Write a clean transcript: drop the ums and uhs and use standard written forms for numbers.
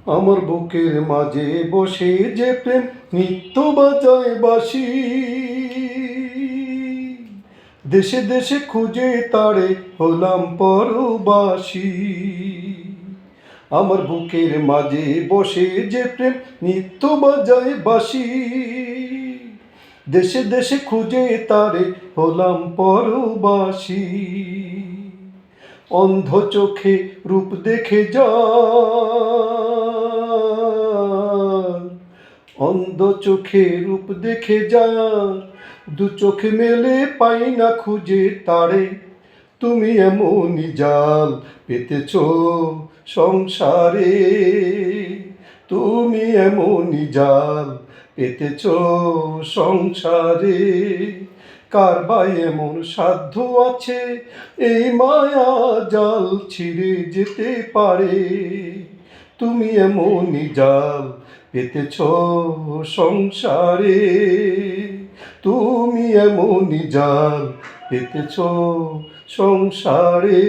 আমার বুকের মাঝে বসে যে প্রেম নিত্য বাজায় বাঁশি, দেশে দেশে খুঁজে তারে হলাম পরবাসী। আমার বুকের মাঝে বসে যে প্রেম নিত্য বাজায় বাঁশি, দেশে দেশে খুঁজে তারে হলাম পরবাসী। অন্ধ চোখে রূপ দেখে অন্ধ চোখে রূপ দেখে দু চোখে মেলে পাই না খুঁজে তারে। তুমি এমনই জাল পেতেছ সংসারে, তুমি এমনই জাল পেতেছ সংসারে। কার বা এমন সাধ্য আছে এই মায়া জাল ছিঁড়ে যেতে পারে। তুমি এমনই জাল পেতেছ সংসারে, তুমি এমনই জাল পেতেছ সংসারে।